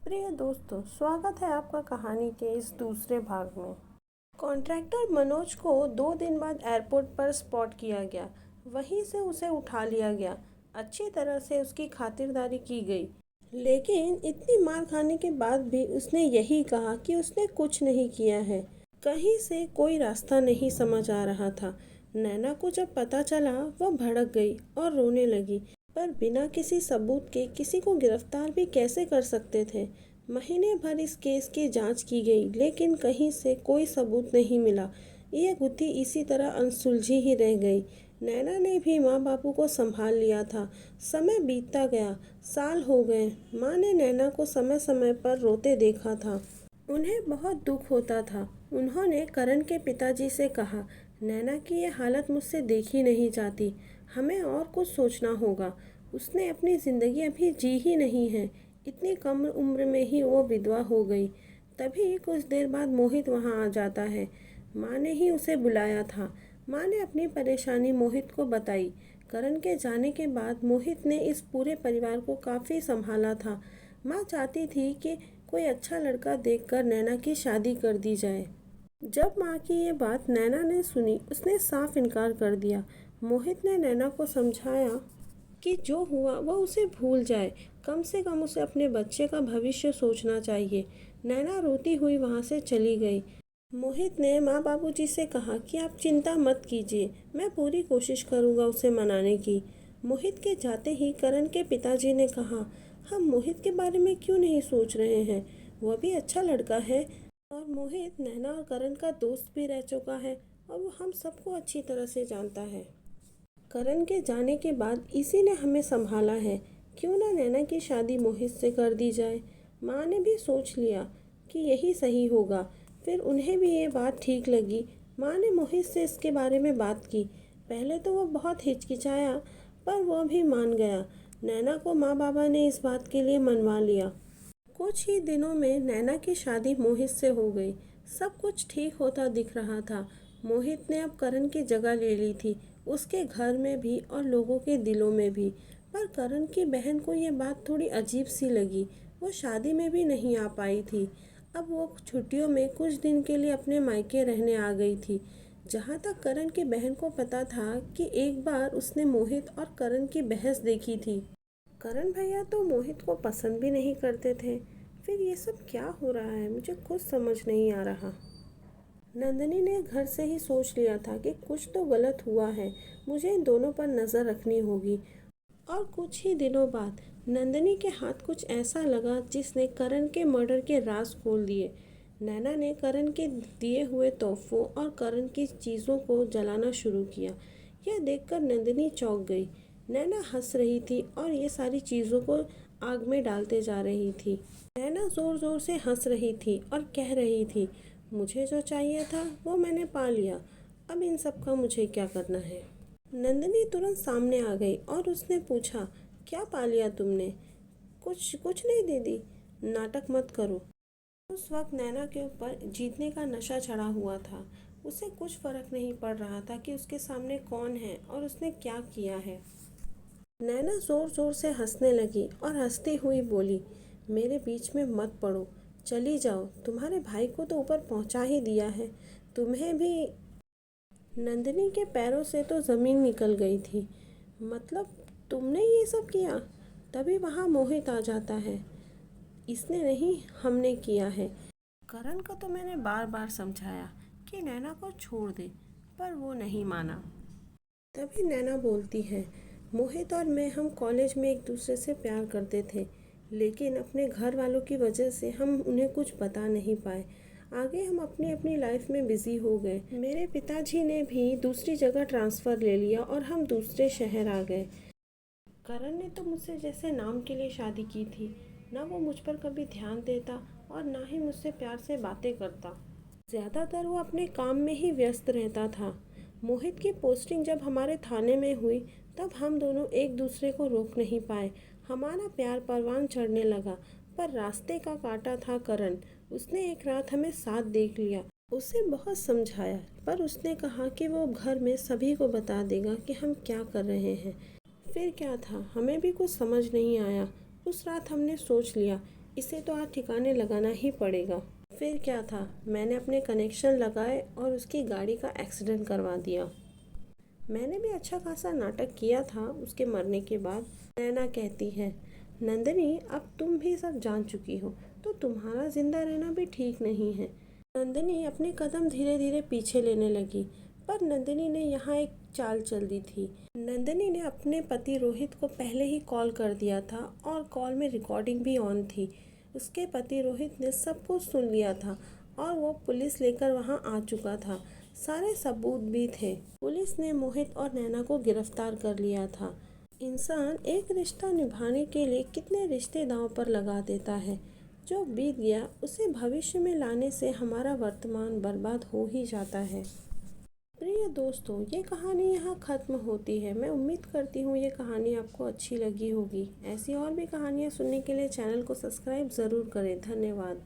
प्रिय दोस्तों, स्वागत है आपका कहानी के इस दूसरे भाग में। कॉन्ट्रैक्टर मनोज को 2 दिन बाद एयरपोर्ट पर स्पॉट किया गया। वहीं से उसे उठा लिया गया। अच्छी तरह से उसकी खातिरदारी की गई, लेकिन इतनी मार खाने के बाद भी उसने यही कहा कि उसने कुछ नहीं किया है। कहीं से कोई रास्ता नहीं समझ आ रहा था। नैना को जब पता चला, वह भड़क गई और रोने लगी। पर बिना किसी सबूत के किसी को गिरफ्तार भी कैसे कर सकते थे। महीने भर इस केस की जांच की गई, लेकिन कहीं से कोई सबूत नहीं मिला। ये गुत्थी इसी तरह अनसुलझी ही रह गई। नैना ने भी माँ बापू को संभाल लिया था। समय बीतता गया, साल हो गए। माँ ने नैना को समय समय पर रोते देखा था। उन्हें बहुत दुख होता था। उन्होंने करण के पिताजी से कहा, नैना की ये हालत मुझसे देखी नहीं जाती। हमें और कुछ सोचना होगा। उसने अपनी ज़िंदगी अभी जी ही नहीं है। इतनी कम उम्र में ही वो विधवा हो गई। तभी कुछ देर बाद मोहित वहाँ आ जाता है। माँ ने ही उसे बुलाया था। माँ ने अपनी परेशानी मोहित को बताई। करण के जाने के बाद मोहित ने इस पूरे परिवार को काफ़ी संभाला था। माँ चाहती थी कि कोई अच्छा लड़का देखकर नैना की शादी कर दी जाए। जब माँ की ये बात नैना ने सुनी, उसने साफ इनकार कर दिया। मोहित ने नैना को समझाया कि जो हुआ वह उसे भूल जाए। कम से कम उसे अपने बच्चे का भविष्य सोचना चाहिए। नैना रोती हुई वहाँ से चली गई। मोहित ने माँ बाबूजी से कहा कि आप चिंता मत कीजिए, मैं पूरी कोशिश करूँगा उसे मनाने की। मोहित के जाते ही करण के पिताजी ने कहा, हम मोहित के बारे में क्यों नहीं सोच रहे हैं? वह भी अच्छा लड़का है और मोहित नैना और करण का दोस्त भी रह चुका है और वो हम सबको अच्छी तरह से जानता है। करण के जाने के बाद इसी ने हमें संभाला है। क्यों ना नैना की शादी मोहित से कर दी जाए। माँ ने भी सोच लिया कि यही सही होगा। फिर उन्हें भी ये बात ठीक लगी। माँ ने मोहित से इसके बारे में बात की। पहले तो वो बहुत हिचकिचाया, पर वह भी मान गया। नैना को माँ बाबा ने इस बात के लिए मनवा लिया। कुछ ही दिनों में नैना की शादी मोहित से हो गई। सब कुछ ठीक होता दिख रहा था। मोहित ने अब करण की जगह ले ली थी, उसके घर में भी और लोगों के दिलों में भी। पर करण की बहन को ये बात थोड़ी अजीब सी लगी। वो शादी में भी नहीं आ पाई थी। अब वो छुट्टियों में कुछ दिन के लिए अपने मायके रहने आ गई थी। जहाँ तक करण की बहन को पता था कि एक बार उसने मोहित और करण की बहस देखी थी। करण भैया तो मोहित को पसंद भी नहीं करते थे। फिर ये सब क्या हो रहा है, मुझे कुछ समझ नहीं आ रहा। नंदिनी ने घर से ही सोच लिया था कि कुछ तो गलत हुआ है। मुझे इन दोनों पर नज़र रखनी होगी। और कुछ ही दिनों बाद नंदिनी के हाथ कुछ ऐसा लगा जिसने करण के मर्डर के राज खोल दिए। नैना ने करण के दिए हुए तोहफों और करण की चीज़ों को जलाना शुरू किया। यह देखकर नंदिनी चौंक गई। नैना हंस रही थी और ये सारी चीज़ों को आग में डालते जा रही थी। नैना ज़ोर ज़ोर से हंस रही थी और कह रही थी, मुझे जो चाहिए था वो मैंने पा लिया। अब इन सब का मुझे क्या करना है? नंदिनी तुरंत सामने आ गई और उसने पूछा, क्या पा लिया तुमने? कुछ कुछ नहीं दीदी, नाटक मत करो। उस वक्त नैना के ऊपर जीतने का नशा चढ़ा हुआ था। उसे कुछ फर्क नहीं पड़ रहा था कि उसके सामने कौन है और उसने क्या किया है। नैना जोर जोर से हंसने लगी और हंसती हुई बोली, मेरे बीच में मत पड़ो, चली जाओ। तुम्हारे भाई को तो ऊपर पहुंचा ही दिया है, तुम्हें भी। नंदिनी के पैरों से तो ज़मीन निकल गई थी। मतलब तुमने ये सब किया? तभी वहाँ मोहित आ जाता है। इसने नहीं, हमने किया है। करण को तो मैंने बार बार समझाया कि नैना को छोड़ दे, पर वो नहीं माना। तभी नैना बोलती है, मोहित और मैं हम कॉलेज में एक दूसरे से प्यार करते थे, लेकिन अपने घर वालों की वजह से हम उन्हें कुछ बता नहीं पाए। आगे हम अपनी अपनी लाइफ में बिजी हो गए। मेरे पिताजी ने भी दूसरी जगह ट्रांसफ़र ले लिया और हम दूसरे शहर आ गए। करण ने तो मुझसे जैसे नाम के लिए शादी की थी। ना वो मुझ पर कभी ध्यान देता और ना ही मुझसे प्यार से बातें करता। ज़्यादातर वो अपने काम में ही व्यस्त रहता था। मोहित की पोस्टिंग जब हमारे थाने में हुई, तब हम दोनों एक दूसरे को रोक नहीं पाए। हमारा प्यार परवान चढ़ने लगा। पर रास्ते का कांटा था करण। उसने एक रात हमें साथ देख लिया। उसे बहुत समझाया, पर उसने कहा कि वो घर में सभी को बता देगा कि हम क्या कर रहे हैं। फिर क्या था, हमें भी कुछ समझ नहीं आया। उस रात हमने सोच लिया इसे तो आज ठिकाने लगाना ही पड़ेगा। फिर क्या था, मैंने अपने कनेक्शन लगाए और उसकी गाड़ी का एक्सीडेंट करवा दिया। मैंने भी अच्छा खासा नाटक किया था उसके मरने के बाद। नैना कहती है, नंदिनी अब तुम भी सब जान चुकी हो तो तुम्हारा जिंदा रहना भी ठीक नहीं है। नंदिनी अपने कदम धीरे धीरे पीछे लेने लगी, पर नंदिनी ने यहाँ एक चाल चल दी थी। नंदिनी ने अपने पति रोहित को पहले ही कॉल कर दिया था और कॉल में रिकॉर्डिंग भी ऑन थी। उसके पति रोहित ने सब कुछ सुन लिया था और वो पुलिस लेकर वहाँ आ चुका था। सारे सबूत भी थे। पुलिस ने मोहित और नैना को गिरफ्तार कर लिया था। इंसान एक रिश्ता निभाने के लिए कितने रिश्ते दांव पर लगा देता है। जो बीत गया उसे भविष्य में लाने से हमारा वर्तमान बर्बाद हो ही जाता है। प्रिय दोस्तों, ये कहानी यहाँ ख़त्म होती है। मैं उम्मीद करती हूँ ये कहानी आपको अच्छी लगी होगी। ऐसी और भी कहानियाँ सुनने के लिए चैनल को सब्सक्राइब ज़रूर करें। धन्यवाद।